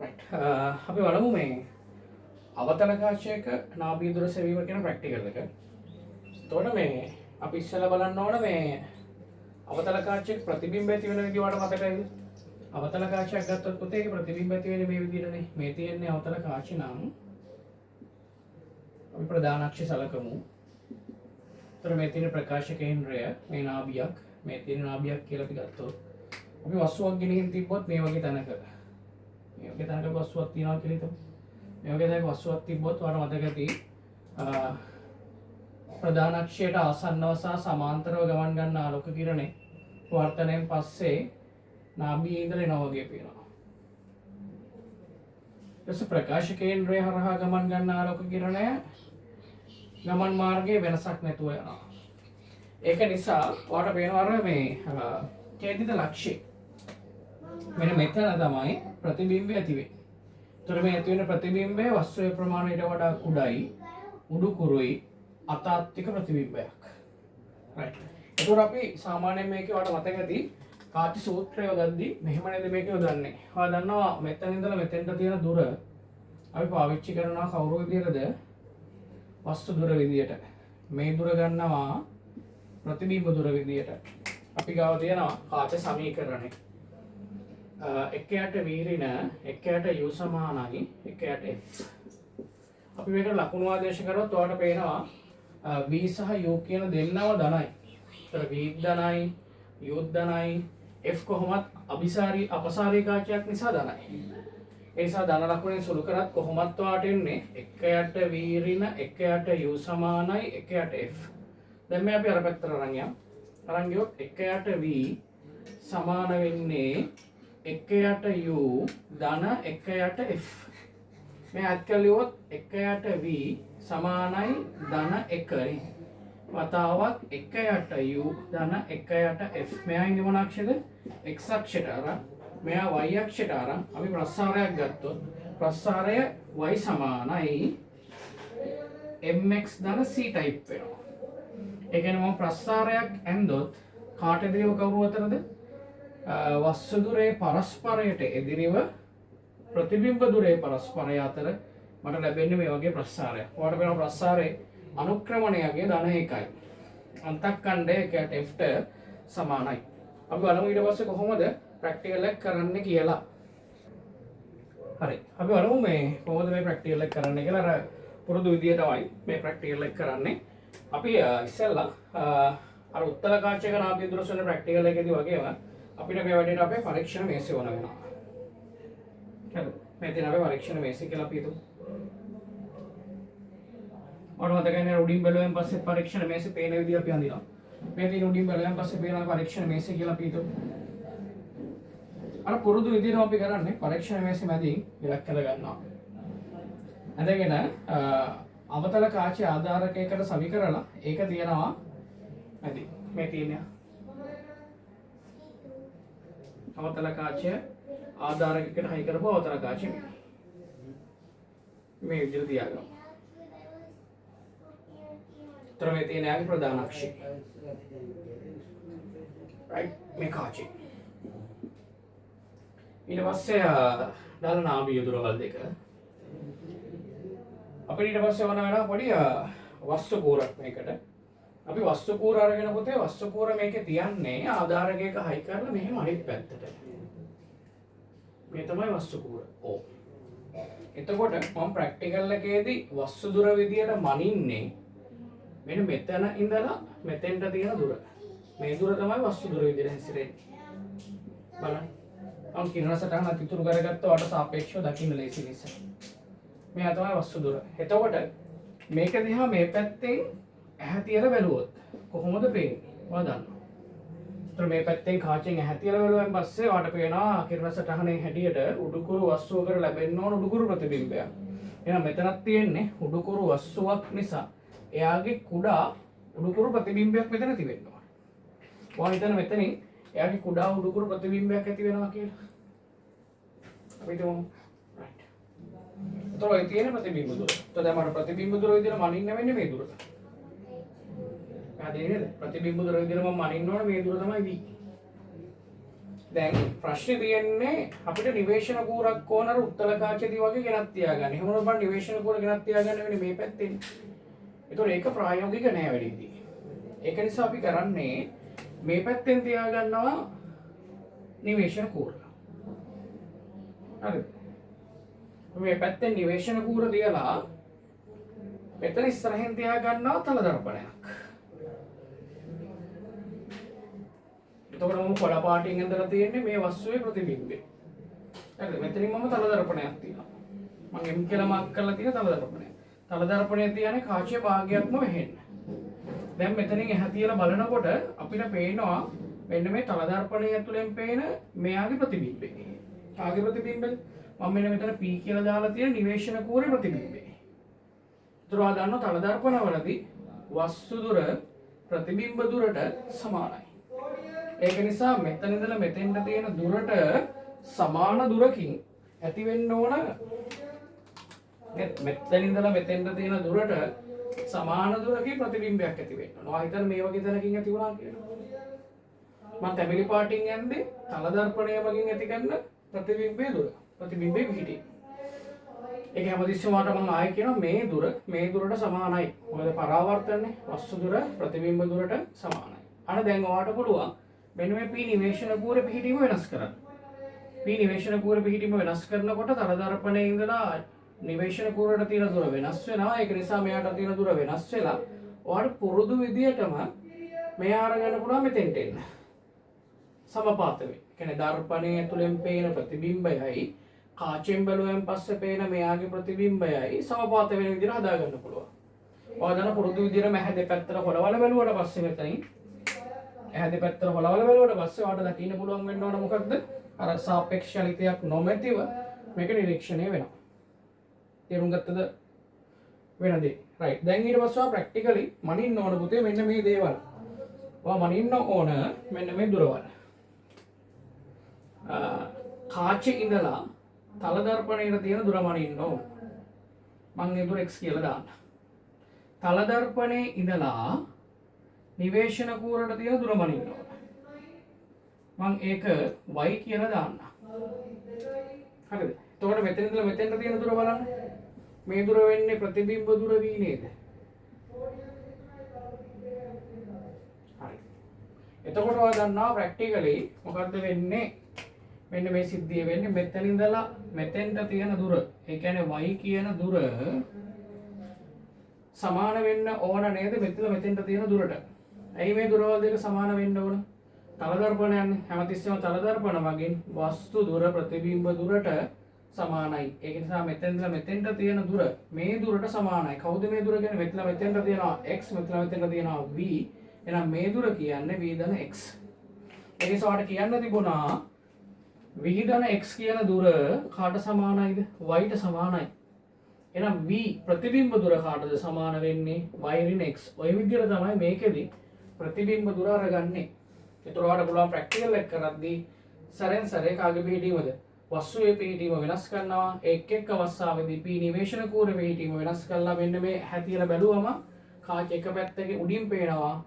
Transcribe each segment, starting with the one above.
Right. අපි බලමු මේ අවතලකාශයක නාභිය දුර සෙවීම කියන ප්‍රැක්ටිකල් එක. එතකොට මේ අපි ඉස්සෙල්ලා බලන්න ඕන මේ අවතලකාශයක ප්‍රතිබිම්බ ඇති වෙන විදිහ වලට මතකයිද? අවතලකාශයක් ගත්තොත් පුතේ ඒකේ ප්‍රතිබිම්බ ඇති වෙන්නේ මේ විදිහටනේ. මේ තියෙන්නේ අවතලකාශය නම් අපි ප්‍රධාන අක්ෂය සලකමු. එතකොට මේ තියෙන ප්‍රකාශ කේන්ද්‍රය මේ නාභියක්, මේ තියෙන නාභියක් කියලා අපි ගත්තොත් අපි වස්තුවක් ගෙනihin තිබ්බොත් මේ වගේ තැනක මේ වගේ තැනක වස්තුවක් තියනවා කියලා හිතමු. මේ වගේ තැනක වස්තුවක් තිබ්බොත් ඔයාලට මතක ඇති ප්‍රධාන අක්ෂයට ආසන්නව සහ සමාන්තරව ගමන් ගන්න ආලෝක කිරණේ වර්තනයෙන් පස්සේ නාභියේ ඉඳලා එනවා වගේ පේනවා. ඊට ප්‍රකාශ කේන්ද්‍රය හරහා ගමන් ගන්න ආලෝක කිරණය ගමන් මාර්ගයේ වෙනසක් නැතුව යනවා. ඒක නිසා ඔයාලට පේනවා අර මේ ඡේදිත ලක්ෂ්‍ය මෙන්න මෙතන තමයි ප්‍රතිබිම්බය ඇති වෙන්නේ. ඒතර මේ ඇති වෙන ප්‍රතිබිම්බය වස්තුවේ ප්‍රමාණයට වඩා කුඩායි, උඩුකුරුයි, අතාත්වික ප්‍රතිබිම්බයක්. රයිට්. ඒතර අපි සාමාන්‍යයෙන් මේකේ ඔයාලට මතක ඇති කාටි සූත්‍රය යොදද්දී මෙහෙම නේද මේක යොදන්නේ. ඔයා දන්නවා මෙතන ඉඳලා මෙතෙන්ට තියෙන දුර අපි පාවිච්චි කරනවා කවුරු විදියටද? වස්තු දුර විදියට. මේ දුර ගන්නවා ප්‍රතිබිම්බ දුර විදියට. අපි ගාව තියෙනවා කාච සමීකරණය. එකයට වීරින එකයට u සමානයි එකයට f. අපි මේකට ලකුණු ආදේශ කරොත් ඔයාලට පේනවා v සහ u කියන දෙන්නම ධනයි. ඒතර v ධනයි u ධනයි f කොහොමත් අපසාරී කාචයක් නිසා ධනයි. ඒ නිසා ධන ලකුණෙන් සුළු කරත් කොහොමත් ඔයාලට එන්නේ එකයට වීරින එකයට u සමානයි එකයට f. දැන් මේ අපි අර පැත්තට අරන් යමු. අරන් ගියොත් එකයට v සමාන වෙන්නේ එකයට u ධන එකයට f. මේ අත් කළියොත් එකයට v සමානයි ධන 1යි. වතාවක් එකයට u ධන එකයට f. මෙයා ඉන්නේ මොන අක්ෂයද? x අක්ෂයට අරන් මෙයා y අක්ෂයට අරන් අපි ප්‍රස්ථාරයක් ගත්තොත් ප්‍රස්ථාරය y සමානයි mx ධන c ටයිප් වෙනවා. ඒ කියන්නේ මම ප්‍රස්ථාරයක් ඇන්දොත් කාට එදිරිව කවුරු අතරද? වස්තු දුරේ පරස්පරයට එදිරිව ප්‍රතිබිම්බ දුරේ පරස්පරය අතර මට ලැබෙන්නේ මේ වගේ ප්‍රස්ථාරයක්. ඔයාලට වෙන ප්‍රස්ථාරයේ අනුක්‍රමණයගේ ධන 1යි. අන්තක්ඛණ්ඩය එකට f ට සමානයි. අපි බලමු ඊට පස්සේ කොහොමද ප්‍රැක්ටිකල් එක කරන්න කියලා. හරි. අපි බලමු මේ කොහොමද මේ ප්‍රැක්ටිකල් එක කරන්න කියලා. අර පුරුදු විදිය තමයි මේ ප්‍රැක්ටිකල් එක කරන්නේ. අපි ඉස්සෙල්ලා අර උත්තර කාචයක නාභිය දුර සොයන ප්‍රැක්ටිකල් එකේදී වගේම අපිට මේ වැඩේට අපේ පරීක්ෂණ මේසය ඕන වෙනවා. හරිද? මේ තියෙන අපේ පරීක්ෂණ මේසය කියලා අපි හිතමු. ඔයාලට මතකයිනේ උඩින් බැලුවෙන් පස්සේ පරීක්ෂණ මේසය පේන විදිය අපි අඳිනවා. මේ තියෙන උඩින් බැලුවෙන් පස්සේ පේන පරීක්ෂණ මේසය කියලා අපි හිතමු. අර පුරුදු විදිහටම අපි කරන්නේ පරීක්ෂණ මේසෙ මැදින් ඉලක්ක කර ගන්නවා. අදගෙන අවතල කාචය ආධාරකයකට සවි කරලා ඒක තියනවා මැදින්. මේ තියෙනවා අවතල කාචය ආධාරකයකට හයි කරපුව අවතල කාචය මේ විදිහට තියාගමු. තර මේ තියෙන යාගේ ප්‍රධාන අක්ෂය. රයිට් මේ කාචය. ඊට පස්සේ දාලා නාභිය දුරවල් දෙක. අපිට ඊට පස්සේ වුණා වෙනවා පොඩි වස්තු කූරක් මේකට. අපි වස්තු කූර අරගෙන පොතේ වස්තු කූර මේකේ තියන්නේ ආධාරකයක හයි කරලා මෙහෙම අනිත් පැත්තට. මේ තමයි වස්තු කූර. ඔව්. එතකොට මම ප්‍රැක්ටිකල් එකේදී වස්තු දුර විදියට මනින්නේ මෙන්න මෙතන ඉඳලා මෙතෙන්ට තියෙන දුර. මේ දුර තමයි වස්තු දුර විදියට හැසිරෙන්නේ. බලන්න. මම කිරණ සටහනක් ඉතුරු කරගත්ත වට සාපේක්ෂව දකින්න ලේසි නිසා. මේ තමයි වස්තු දුර. එතකොට මේක දිහා මේ පැත්තෙන් ඇහැ තියලා බැලුවොත් කොහොමද පේන්නේ? ඔයා දන්නවා. ඒතර මේ පැත්තෙන් කාචෙන් ඇහැ තියලා බැලුවෙන් පස්සේ ඔයාලට පේනවා කිරණ සටහනේ හැටියට උඩුකුරු වස්තුවකට ලැබෙන්න ඕන උඩුකුරු ප්‍රතිබිම්බයක්. එහෙනම් මෙතනක් තියෙන්නේ උඩුකුරු වස්තුවක් නිසා එයාගේ කුඩා උඩුකුරු ප්‍රතිබිම්බයක් මෙතන තිබෙන්න ඕන. ඔයා හිතන මෙතනින් එයාගේ කුඩා උඩුකුරු ප්‍රතිබිම්බයක් ඇති වෙනවා කියලා. අපි හිතමු. රයිට්. ඒතර ඔය තියෙන ප්‍රතිබිම්බ දුර. તો දැන් මට ප්‍රතිබිම්බ දුර විදිහට මනින්න වෙන්නේ මේ දුරට. පැහැදිලි නේද? ප්‍රතිබිම්බ දුර විදිහට මම මනින්න ඕන මේ දුර තමයි v. දැන් ප්‍රශ්නේ තියෙන්නේ අපිට නිවේශන කූරක් ඕන අර උත්තල කාචදී වගේ ගෙනත් තියාගන්න. එහෙම වුණොත් මම නිවේශන කූර ගෙනත් තියාගන්න වෙන්නේ මේ පැත්තෙන්. ඒතකොට ඒක ප්‍රායෝගික නෑ වැඩිදී. ඒක නිසා අපි කරන්නේ මේ පැත්තෙන් තියාගන්නවා නිවේශන කූර. හරිද? මේ පැත්තෙන් නිවේශන කූර තියලා මෙතන ඉස්සරහින් තියාගන්නවා තල දර්පණයක්. එතකොට මම කොළ පාටින් ඇඳලා තියෙන්නේ මේ වස්තුවේ ප්‍රතිබිම්බේ. හරිද? මෙතනින් මම තල දර්පණයක් තියනවා. මම M කියලා මාක් කරලා තියෙන තල දර්පණය. තල දර්පණය තියන්නේ කාචයේ භාගයක්ම වෙහෙන්න. දැන් මෙතනින් එහා තියලා බලනකොට අපිට පේනවා මෙන්න මේ තල දර්පණය ඇතුලෙන් පේන මෙයාගේ ප්‍රතිබිම්බේ. කාගේ ප්‍රතිබිම්බෙද? මම මෙන්න මෙතන P කියලා දාලා තියෙන නිවේශන කූරේ ප්‍රතිබිම්බේ. ඒතර ඔයා දන්නවා තල දර්පණවලදී වස්තු දුර ප්‍රතිබිම්බ දුරට සමානයි. ඒක නිසා මෙතන ඉඳලා මෙතෙන්ට තියෙන දුරට සමාන දුරකින් ඇති වෙන්න ඕන මෙතන ඉඳලා මෙතෙන්ට තියෙන දුරට සමාන දුරකින් ප්‍රතිබිම්බයක් ඇති වෙන්න ඕන. ඔයා හිතන්න මේ වගේ තැනකින් ඇති වුණා කියලා. මම තැඹිලි පාටින් යන්නේ තල දර්පණය වලින් ඇති කරන ප්‍රතිබිම්බයේ දුර. ප්‍රතිබිම්බයේ පිහිටි. ඒක හැමතිස්සෙම මම ආයෙ කියනවා මේ දුරට සමානයි. මොකද පරාවර්තනනේ වස්තු දුර ප්‍රතිබිම්බ දුරට සමානයි. අන්න දැන් ඔයාට පුළුවන් මෙන්න මේ P නිවේශන කූරේ පිහිටීම වෙනස් කරන්න. P නිවේශන කූරේ පිහිටීම වෙනස් කරනකොට තල දර්පණයේ ඉඳලා නිවේශන කූරේට තියෙන දුර වෙනස් වෙනවා. ඒක නිසා මෙයාට තියෙන දුර වෙනස් වෙලා ඔයාට පුරුදු විදියටම මෙයා අරගෙන පුළුවන් මෙතෙන්ට එන්න. සමපාත වේ. කියන්නේ දර්පණයේ ඇතුලෙන් පේන ප්‍රතිබිම්බයයි කාචෙන් බැලුවෙන් පස්සේ පේන මෙයාගේ ප්‍රතිබිම්බයයි සමපාත වෙන විදිහට හදා ගන්න පුළුවන්. ඔයා දන්න පුරුදු විදිහට මැහැ දෙපැත්තට හොලවල බැලුවට පස්සේ මෙතනින් එහා දෙපැත්තට හොලවල බැලුවට පස්සේ ඔයාට දකින්න පුළුවන් වෙන්න ඕන මොකක්ද? අර සාපේක්ෂලිතයක් නොමැතිව මේක නිරීක්ෂණය වෙනවා. තේරුම් ගත්තද? වෙනදී. රයිට්. දැන් ඊට පස්සේ ඔයා ප්‍රැක්ටිකලි මනින්න ඕන පුතේ මෙන්න මේ දේවල්. ඔයා මනින්න ඕන මෙන්න මේ දුරවල්. කාචේ ඉඳලා තල දර්පණයට තියෙන දුර මනින්න ඕන. මම ඒ දුර x කියලා දාන්න. තල දර්පණයේ ඉඳලා නිවේශන කූරට තියෙන දුර මනින්න ඕන. මම ඒක y කියලා දාන්න. හරිද? එතකොට මෙතන ඉඳලා මෙතෙන්ට තියෙන දුර බලන්න. මේ දුර වෙන්නේ ප්‍රතිබිම්බ දුර v නේද? හරි. එතකොට ඔයා දන්නවා ප්‍රැක්ටිකලි මොකද්ද වෙන්නේ? මෙන්න මේ සිද්ධිය වෙන්නේ මෙතන ඉඳලා මෙතෙන්ට තියෙන දුර. ඒ කියන්නේ y කියන දුර සමාන වෙන්න ඕන නේද මෙතෙන්ට තියෙන දුරට. ඇයි මේ දුරවල් දෙක සමාන වෙන්න ඕන? තල දර්පණයන්නේ හැමතිස්සෙම තල දර්පණ වගේ වස්තු දුර ප්‍රතිබිම්බ දුරට සමානයි. ඒක නිසා මෙතෙන්දලා මෙතෙන්ට තියෙන දුර මේ දුරට සමානයි. කවුද මේ දුර කියන්නේ? මෙතන මෙතෙන්ට තියෙනවා x, මෙතන මෙතෙන්ට තියෙනවා v. එහෙනම් මේ දුර කියන්නේ v ධන x. ඒ නිසා ඔයාලට කියන්න තිබුණා v ධන x කියන දුර කාට සමානයිද? y ට සමානයි. එහෙනම් v ප්‍රතිබිම්බ දුර කාටද සමාන වෙන්නේ? y ඍණ x. ඔය විදිහට තමයි මේකෙදි ප්‍රතිබිම්බ දුර අරගන්නේ. ඒතර ඔයාලට පුළුවන් ප්‍රැක්ටිකල් එක කරද්දී සරෙන් සරේ කාගේ පිහිටීමද? වස්තුවේ පිහිටීම වෙනස් කරනවා. එක් අවස්ථාවේදී p නිවේශන කූරේ පිහිටීම වෙනස් කරලා මෙන්න මේ හැතියලා බැලුවම කාච එක පැත්තකින් උඩින් පේනවා.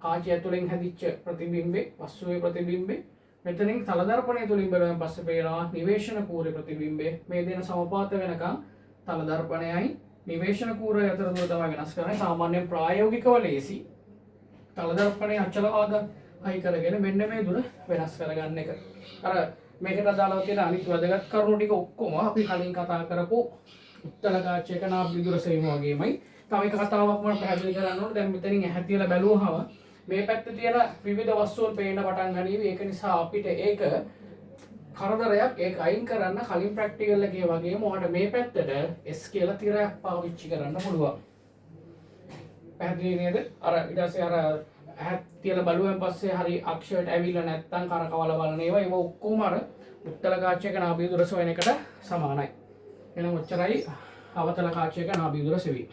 කාචය ඇතුලෙන් හැදිච්ච ප්‍රතිබිම්බේ වස්තුවේ ප්‍රතිබිම්බේ මෙතනින් තල දර්පණය තුලින් බලවෙන් පස්සේ පේනවා නිවේශන කූරේ ප්‍රතිබිම්බේ. මේ දෙන සමපාත වෙනකන් තල දර්පණයයි නිවේශන කූරය අතර දුර තමයි වෙනස් කරන්නේ. සාමාන්‍යයෙන් ප්‍රායෝගිකව ලේසි. තල දර්පණයේ අචල ආදා අයි කරගෙන මෙන්න මේ දුර වෙනස් කරගන්න එක. අර මේකට අදාළව තියෙන අනිත් වැදගත් කරුණු ටික ඔක්කොම අපි කලින් කතා කරපු උත්තල කාචයක නාභි දුර සෙවීම වගේමයි. තව එක කතාවක් මම පැහැදිලි කරන්න ඕනේ. දැන් මෙතනින් ඇහැ තියලා බැලුවහම මේ පැත්තේ තියෙන විවිධ වස්තුන් පේන්න පටන් ගනීවි. ඒක නිසා අපිට ඒක කරදරයක් ඒක අයින් කරන්න කලින් ප්‍රැක්ටිකල් එකේ වගේම ඔයාලට මේ පැත්තට S කියලා තිරයක් පාවිච්චි කරන්න පුළුවන්. පැහැදිලි නේද? අර ඊට පස්සේ අර ඇහත් තියලා බලුවෙන් පස්සේ හරි අක්ෂරයට ඇවිල්ලා නැත්තම් කරකවල බලන ඒවා ඔක්කොම අර උත්තල කාචයක නාභි දුර සොයන එකට සමානයි. එහෙනම් ඔච්චරයි අවතල කාචයක නාභි දුර සෙවීම.